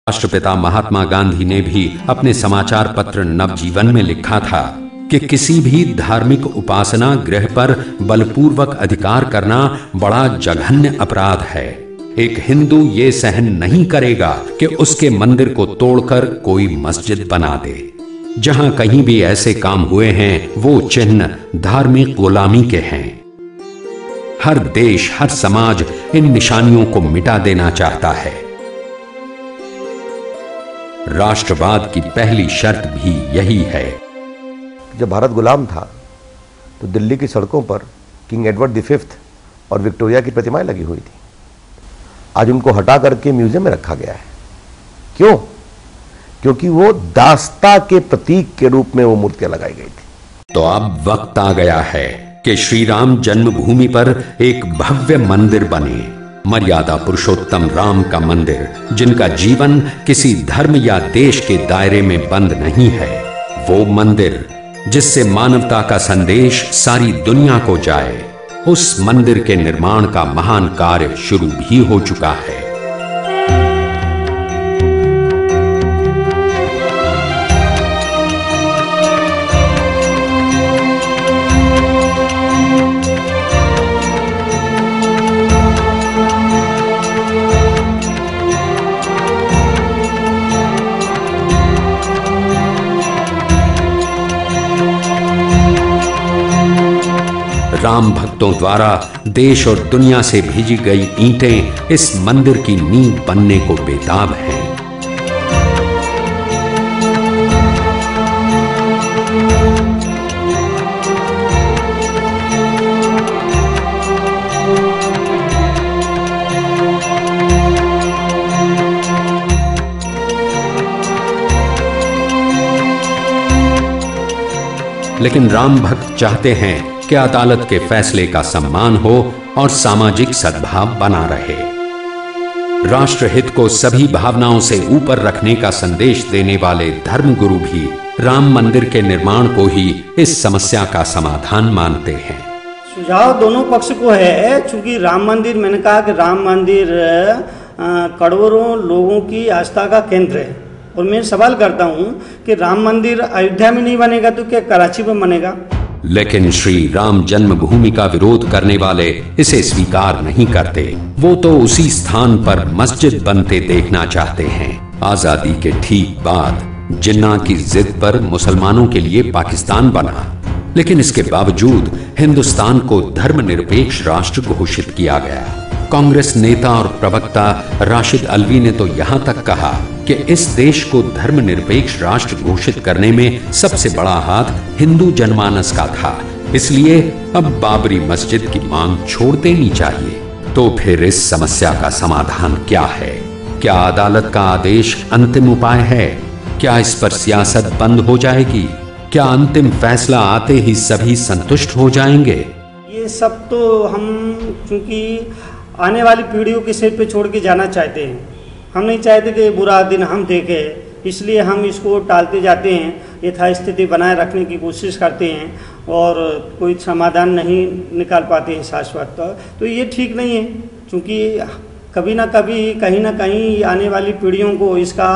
राष्ट्रपिता महात्मा गांधी ने भी अपने समाचार पत्र नवजीवन में लिखा था कि किसी भी धार्मिक उपासना गृह पर बलपूर्वक अधिकार करना बड़ा जघन्य अपराध है। एक हिंदू ये सहन नहीं करेगा कि उसके मंदिर को तोड़कर कोई मस्जिद बना दे। जहां कहीं भी ऐसे काम हुए हैं वो चिन्ह धार्मिक गुलामी के हैं। हर देश, हर समाज इन निशानियों को मिटा देना चाहता है। राष्ट्रवाद की पहली शर्त भी यही है। जब भारत गुलाम था तो दिल्ली की सड़कों पर किंग एडवर्ड V और विक्टोरिया की प्रतिमाएं लगी हुई थी। आज उनको हटा करके म्यूजियम में रखा गया है। क्यों? क्योंकि वो दासता के प्रतीक के रूप में वो मूर्तियां लगाई गई थी। तो अब वक्त आ गया है कि श्री राम जन्मभूमि पर एक भव्य मंदिर बने। मर्यादा पुरुषोत्तम राम का मंदिर, जिनका जीवन किसी धर्म या देश के दायरे में बंद नहीं है। वो मंदिर जिससे मानवता का संदेश सारी दुनिया को जाए। उस मंदिर के निर्माण का महान कार्य शुरू भी हो चुका है। राम भक्तों द्वारा देश और दुनिया से भेजी गई ईंटें इस मंदिर की नींव बनने को बेताब हैं। लेकिन राम भक्त चाहते हैं कि अदालत के फैसले का सम्मान हो और सामाजिक सद्भाव बना रहे। राष्ट्रहित को सभी भावनाओं से ऊपर रखने का संदेश देने वाले धर्मगुरु भी राम मंदिर के निर्माण को ही इस समस्या का समाधान मानते हैं। सुझाव दोनों पक्ष को है। चूंकि राम मंदिर, मैंने कहा कि राम मंदिर करोड़ों लोगों की आस्था का केंद्र है, और मैं सवाल करता हूं कि राम मंदिर अयोध्या में नहीं बनेगा तो क्या कराची में बनेगा? लेकिन श्री राम जन्मभूमि का विरोध करने वाले इसे स्वीकार नहीं करते। वो तो उसी स्थान पर मस्जिद बनते देखना चाहते हैं। आजादी के ठीक बाद जिन्ना की जिद पर मुसलमानों के लिए पाकिस्तान बना, लेकिन इसके बावजूद हिंदुस्तान को धर्मनिरपेक्ष राष्ट्र घोषित किया गया। कांग्रेस नेता और प्रवक्ता राशिद अल्वी ने तो यहां तक कहा कि इस देश को धर्मनिरपेक्ष राष्ट्र घोषित करने में सबसे बड़ा हाथ हिंदू जनमानस का था, इसलिए अब बाबरी मस्जिद की मांग छोड़ देनी चाहिए। तो फिर इस समस्या का समाधान क्या है? क्या अदालत का आदेश अंतिम उपाय है? क्या इस पर सियासत बंद हो जाएगी? क्या अंतिम फैसला आते ही सभी संतुष्ट हो जाएंगे? ये सब तो हम चूंकि आने वाली पीढ़ियों के सिर पे छोड़ के जाना चाहते हैं। हम नहीं चाहते कि बुरा दिन हम देखें, इसलिए हम इसको टालते जाते हैं, यथास्थिति बनाए रखने की कोशिश करते हैं और कोई समाधान नहीं निकाल पाते हैं शाश्वत। तो ये ठीक नहीं है, क्योंकि कभी ना कभी कहीं ना कहीं आने वाली पीढ़ियों को इसका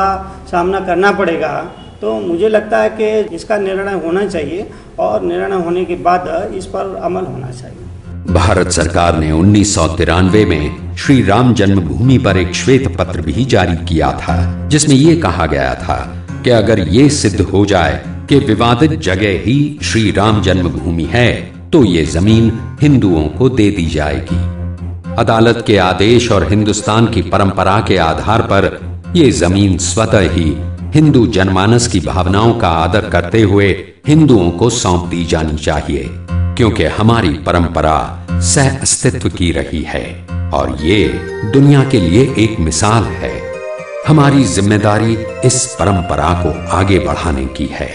सामना करना पड़ेगा। तो मुझे लगता है कि इसका निर्णय होना चाहिए और निर्णय होने के बाद इस पर अमल होना चाहिए। भारत सरकार ने 1993 में श्री राम जन्मभूमि पर एक श्वेत पत्र भी जारी किया था, जिसमें यह कहा गया था कि अगर ये सिद्ध हो जाए कि विवादित जगह ही श्री राम जन्मभूमि है तो ये जमीन हिंदुओं को दे दी जाएगी। अदालत के आदेश और हिंदुस्तान की परंपरा के आधार पर ये जमीन स्वतः ही हिंदू जनमानस की भावनाओं का आदर करते हुए हिंदुओं को सौंप दी जानी चाहिए, क्योंकि हमारी परंपरा सह अस्तित्व की रही है और ये दुनिया के लिए एक मिसाल है। हमारी जिम्मेदारी इस परंपरा को आगे बढ़ाने की है।